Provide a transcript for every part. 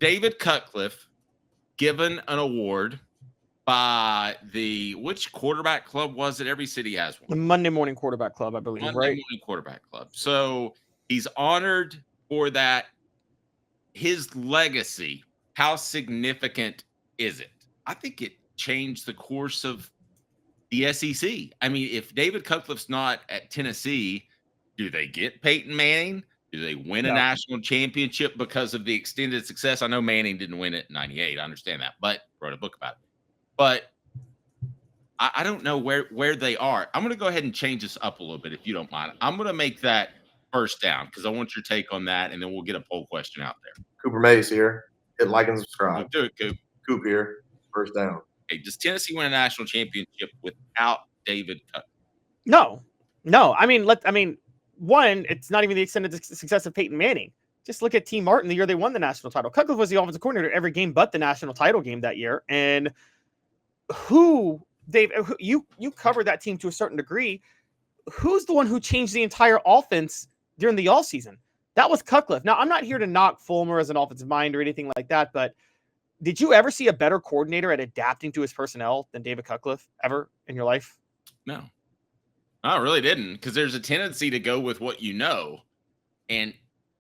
David Cutcliffe given an award by which quarterback club was it? Every city has one. The Monday Morning Quarterback Club, I believe, Monday right? Morning Quarterback Club. So he's honored for that. His legacy, how significant is it? I think it changed the course of the SEC. I mean, if David Cutcliffe's not at Tennessee, do they get Peyton Manning? Do they win a national championship because of the extended success? I know Manning didn't win it in 98. I understand that, but wrote a book about it. But I don't know where they are. I'm going to go ahead and change this up a little bit, if you don't mind. I'm going to make that first down because I want your take on that, and then we'll get a poll question out there. Cooper Mays here. Hit like and subscribe. Do it, Coop. Coop here. First down. Hey, does Tennessee win a national championship without David Cutcliffe? No. I mean, one, it's not even the extended success of Peyton Manning. Just look at T. Martin the year they won the national title. Cutcliffe was the offensive coordinator every game but the national title game that year. And Dave, you covered that team to a certain degree. Who's the one who changed the entire offense during the all season? That was Cutcliffe. Now, I'm not here to knock Fulmer as an offensive mind or anything like that, but did you ever see a better coordinator at adapting to his personnel than David Cutcliffe ever in your life? No, I really didn't, because there's a tendency to go with what you know. And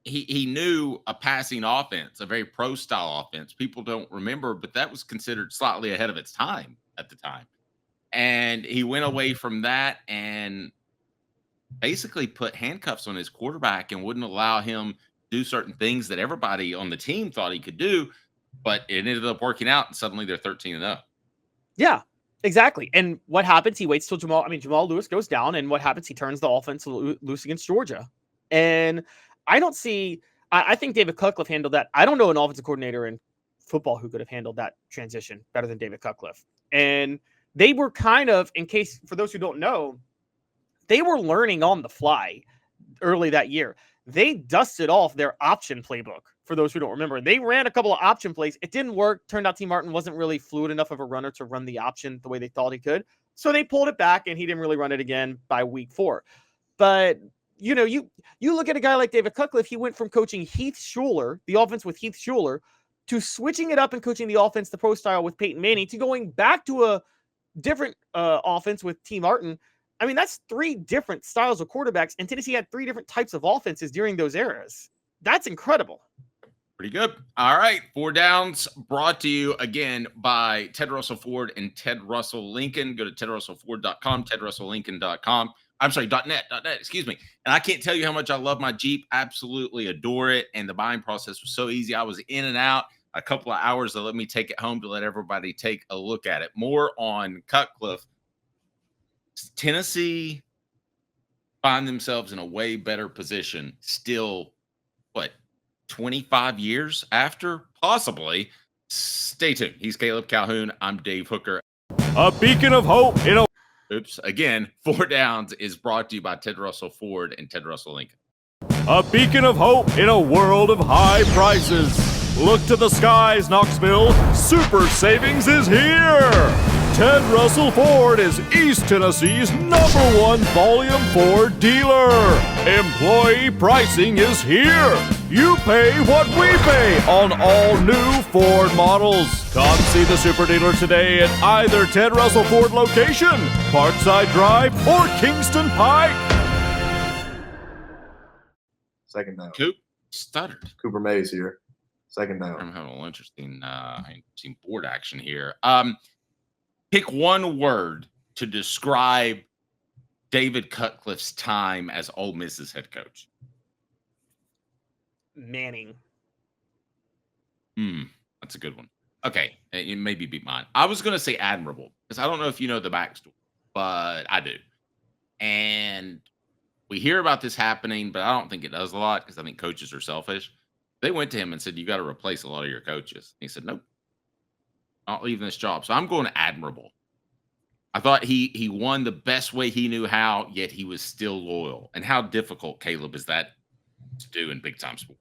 he knew a passing offense, a very pro-style offense. People don't remember, but that was considered slightly ahead of its time at the time. And he went away from that and basically put handcuffs on his quarterback and wouldn't allow him to do certain things that everybody on the team thought he could do, but it ended up working out, and suddenly they're 13-0. Yeah, exactly. And what happens? He waits till Jamal Lewis goes down, and what happens? He turns the offense loose against Georgia. And I think David Cutcliffe handled that. I don't know an offensive coordinator in football who could have handled that transition better than David Cutcliffe. And they were kind of, for those who don't know, they were learning on the fly early that year. They dusted off their option playbook, for those who don't remember. They ran a couple of option plays. It didn't work. Turned out T. Martin wasn't really fluid enough of a runner to run the option the way they thought he could. So they pulled it back, and he didn't really run it again by week 4. But, you look at a guy like David Cutcliffe, he went from coaching Heath Schuler, the offense with Heath Schuler, to switching it up and coaching the offense, the pro style with Peyton Manning, to going back to a different offense with T. Martin. I mean, that's 3 different styles of quarterbacks, and Tennessee had 3 different types of offenses during those eras. That's incredible. Pretty good. All right. 4 Downs brought to you again by Ted Russell Ford and Ted Russell Lincoln. Go to tedrussellford.com, tedrusselllincoln.com. I'm sorry, .net, excuse me. And I can't tell you how much I love my Jeep. Absolutely adore it. And the buying process was so easy. I was in and out a couple of hours to let me take it home to let everybody take a look at it. More on Cutcliffe. Tennessee find themselves in a way better position still, 25 years after? Possibly. Stay tuned. He's Caleb Calhoun. I'm Dave Hooker. A beacon of hope in a... Oops. Again, 4 Downs is brought to you by Ted Russell Ford and Ted Russell Lincoln. A beacon of hope in a world of high prices. Look to the skies, Knoxville. Super savings is here. Ted Russell Ford is East Tennessee's #1 Volume 4 dealer. Employee pricing is here. You pay what we pay on all new Ford models. Come see the super dealer today at either Ted Russell Ford location, Parkside Drive, or Kingston Pike. Second down. Coop stuttered. Cooper Mays here. Second down. I'm having a little interesting board action here. Pick one word to describe David Cutcliffe's time as Ole Miss's head coach. Manning. That's a good one. Okay, it maybe beat mine. I was going to say admirable, because I don't know if you know the backstory, but I do. And we hear about this happening, but I don't think it does a lot, because I think coaches are selfish. They went to him and said, you got to replace a lot of your coaches. He said, nope, not leaving this job. So I'm going admirable. I thought he won the best way he knew how, yet he was still loyal. And how difficult, Caleb, is that to do in big time sport?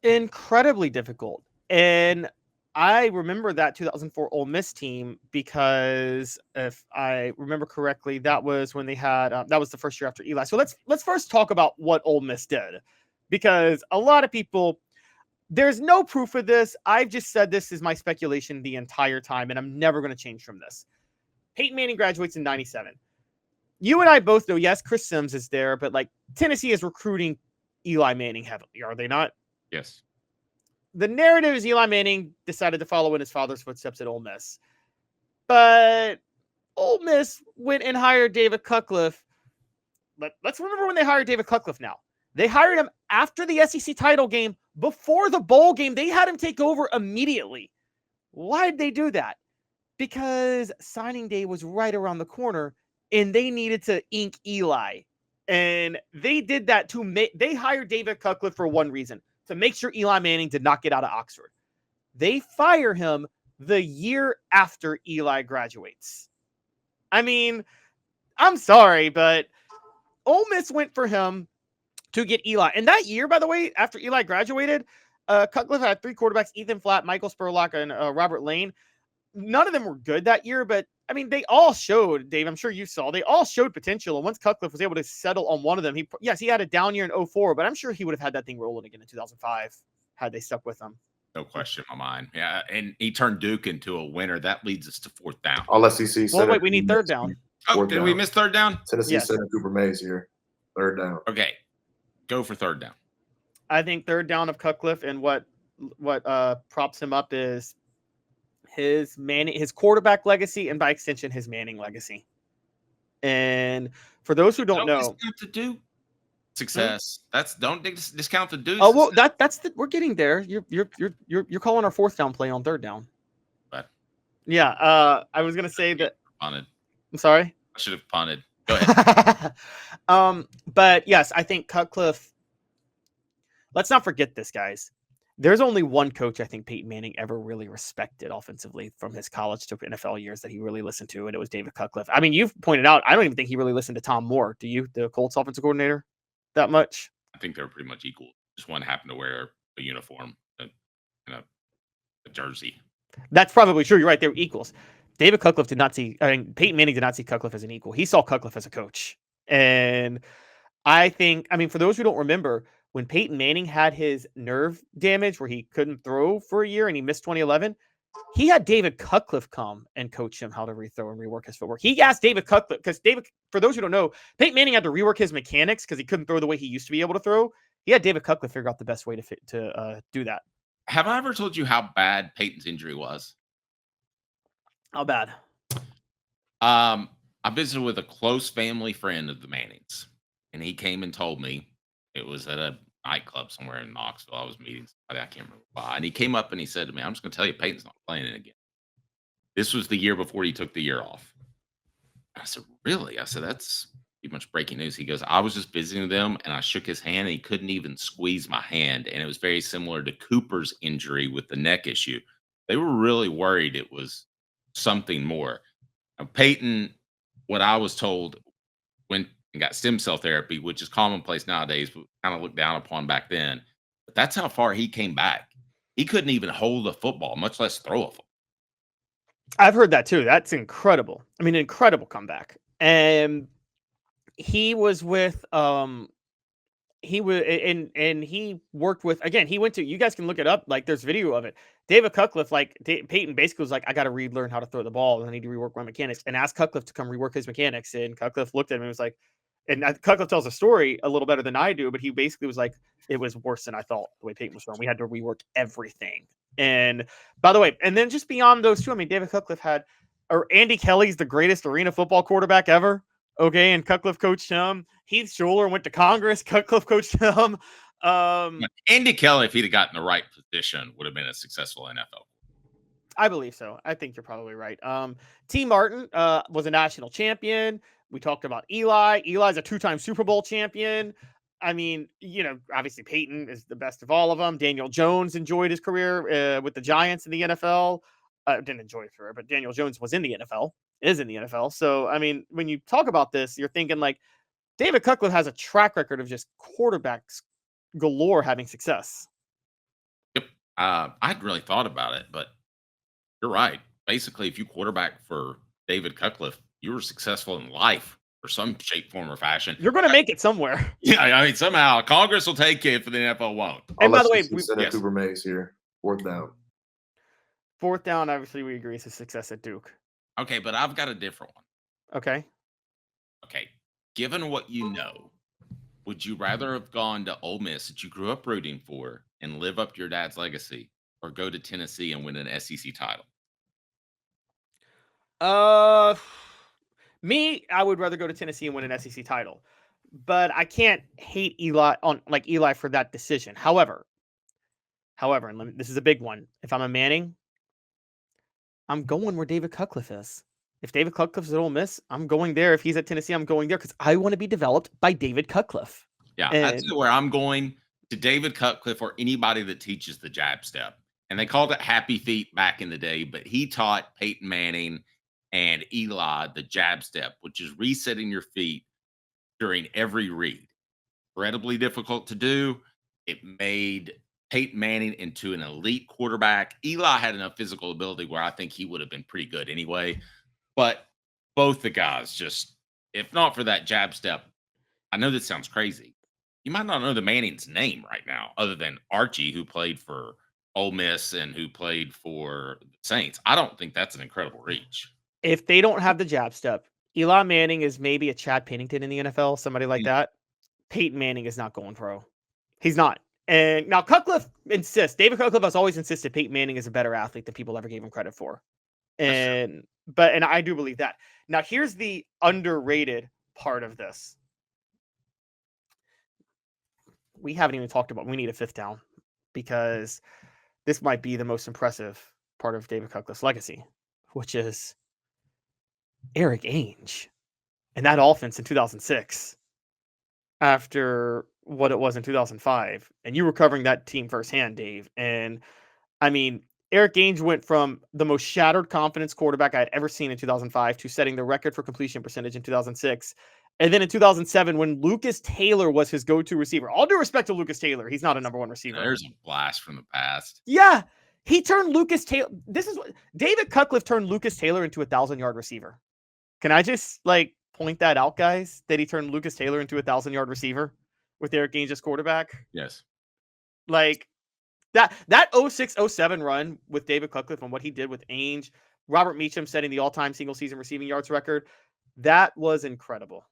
Incredibly difficult. And I remember that 2004 Ole Miss team because if I remember correctly, that was when they had that was the first year after Eli. So let's first talk about what Ole Miss did, because a lot of people, There's no proof of this. I've just said this is my speculation the entire time, and I'm never going to change from this. Peyton Manning graduates in 97. You and I both know, yes, Chris Sims is there, but like Tennessee is recruiting Eli Manning heavily, are they not? Yes. The narrative is Eli Manning decided to follow in his father's footsteps at Ole Miss. But Ole Miss went and hired David Cutcliffe. Let's remember when they hired David Cutcliffe now. They hired him after the SEC title game, before the bowl game. They had him take over immediately. Why did they do that? Because signing day was right around the corner, and they needed to ink Eli. And they did that to make, they hired David Cutcliffe for one reason, to make sure Eli Manning did not get out of Oxford. They fire him the year after Eli graduates. I mean, I'm sorry, but Ole Miss went for him to get Eli. And that year, by the way, after Eli graduated, Cutcliffe had 3 quarterbacks, Ethan Flatt, Michael Spurlock, and Robert Lane. None of them were good that year, but I mean, they all showed, Dave, I'm sure you saw, they all showed potential. And once Cutcliffe was able to settle on one of them, he had a down year in 2004, but I'm sure he would have had that thing rolling again in 2005 had they stuck with him. No question in my mind. Yeah, and he turned Duke into a winner. That leads us to 4th down. All SEC. Well, wait, we need 3rd down. Oh, did we miss 3rd down? Tennessee Yes. Center Cooper Mays here. 3rd down. Okay, go for 3rd down. I think 3rd down of Cutcliffe, and what props him up is his quarterback legacy, and by extension, his Manning legacy. And for those who don't know, discount the Duke success. Don't discount the Duke. Oh well, we're getting there. You're calling our 4th down play on 3rd down. But yeah, I was gonna say that. Punted. I'm sorry. I should have punted. Go ahead. But yes, I think Cutcliffe. Let's not forget this, guys. There's only one coach I think Peyton Manning ever really respected offensively from his college to NFL years that he really listened to, and it was David Cutcliffe. I mean, you've pointed out, I don't even think he really listened to Tom Moore. Do you, the Colts offensive coordinator, that much? I think they're pretty much equal. Just one happened to wear a uniform and a jersey. That's probably true. You're right. They were equals. David Cutcliffe did not see, Peyton Manning did not see Cutcliffe as an equal. He saw Cutcliffe as a coach. And I think, for those who don't remember, when Peyton Manning had his nerve damage where he couldn't throw for a year and he missed 2011, he had David Cutcliffe come and coach him how to rethrow and rework his footwork. He asked David Cutcliffe, because for those who don't know, Peyton Manning had to rework his mechanics because he couldn't throw the way he used to be able to throw. He had David Cutcliffe figure out the best way to do that. Have I ever told you how bad Peyton's injury was? How bad? I visited with a close family friend of the Mannings, and he came and told me it was at a nightclub somewhere in Knoxville. I was meeting somebody, I can't remember why. And he came up and he said to me, I'm just going to tell you, Peyton's not playing it again. This was the year before he took the year off. I said, really? I said, that's pretty much breaking news. He goes, I was just visiting them and I shook his hand and he couldn't even squeeze my hand. And it was very similar to Cooper's injury with the neck issue. They were really worried it was something more. Now, Peyton, what I was told, went and got stem cell therapy, which is commonplace nowadays, but kind of looked down upon back then. But that's how far he came back. He couldn't even hold a football, much less throw a football. I've heard that too. That's incredible. An incredible comeback. And he was with he worked with, again, he went to, you guys can look it up, like there's video of it. David Cutcliffe, Peyton basically was like, I got to relearn how to throw the ball and I need to rework my mechanics, and asked Cutcliffe to come rework his mechanics. And Cutcliffe looked at him and was like, and Cutcliffe tells a story a little better than I do, but he basically was like, it was worse than I thought the way Peyton was throwing. We had to rework everything. And by the way, and then just beyond those two, David Cutcliffe had, or Andy Kelly's the greatest arena football quarterback ever. Okay. And Cutcliffe coached him. Heath Schuler went to Congress. Cutcliffe coached him. Andy Kelly, if he'd have gotten the right position, would have been a successful NFL. I believe so. I think you're probably right. T. Martin was a national champion. We talked about Eli. Eli's a 2-time Super Bowl champion. Obviously Peyton is the best of all of them. Daniel Jones enjoyed his career with the Giants in the NFL. Didn't enjoy his career, but Daniel Jones was in the NFL, is in the NFL. So, when you talk about this, you're thinking like David Cutcliffe has a track record of just quarterbacks galore having success. Yep. I hadn't really thought about it, but you're right. Basically, if you quarterback for David Cutcliffe, you were successful in life or some shape, form, or fashion. You're going to make it somewhere. Yeah, I mean, somehow Congress will take you if the NFL won't. And by the way, Senator Cooper Mays here. 4th down. 4th down, obviously, we agree is a success at Duke. Okay, but I've got a different one. Okay. Okay, given what you know, would you rather have gone to Ole Miss that you grew up rooting for and live up your dad's legacy, or go to Tennessee and win an SEC title? Me, I would rather go to Tennessee and win an SEC title, but I can't hate Eli for that decision. However, and this is a big one. If I'm a Manning, I'm going where David Cutcliffe is. If David Cutcliffe's at Ole Miss, I'm going there. If he's at Tennessee, I'm going there because I want to be developed by David Cutcliffe. Yeah, that's where I'm going, to David Cutcliffe or anybody that teaches the jab step. And they called it happy feet back in the day, but he taught Peyton Manning and Eli the jab step, which is resetting your feet during every read. Incredibly difficult to do. It made Peyton Manning into an elite quarterback. Eli had enough physical ability where I think he would have been pretty good anyway. But both the guys just, if not for that jab step, I know this sounds crazy. You might not know the Manning's name right now, other than Archie, who played for Ole Miss and who played for the Saints. I don't think that's an incredible reach. If they don't have the jab step, Eli Manning is maybe a Chad Pennington in the NFL, somebody like that. Peyton Manning is not going pro. He's not. And now Cutcliffe insists. David Cutcliffe has always insisted Peyton Manning is a better athlete than people ever gave him credit for. And I do believe that. Now here's the underrated part of this. We haven't even talked about, we need a 5th down because this might be the most impressive part of David Cutcliffe's legacy, which is Eric Ainge and that offense in 2006 after what it was in 2005. And you were covering that team firsthand, Dave. And I mean, Eric Ainge went from the most shattered confidence quarterback I had ever seen in 2005 to setting the record for completion percentage in 2006. And then in 2007, when Lucas Taylor was his go-to receiver, all due respect to Lucas Taylor, he's not a number 1 receiver. There's a blast from the past. Yeah. He turned Lucas Taylor. This is what David Cutcliffe turned Lucas Taylor into a 1,000-yard receiver. Can I just point that out, guys? That he turned Lucas Taylor into a 1,000-yard receiver with Eric Ainge as quarterback? Yes. That 06-07 run with David Cutcliffe and what he did with Ainge, Robert Meacham setting the all-time single-season receiving yards record, that was incredible.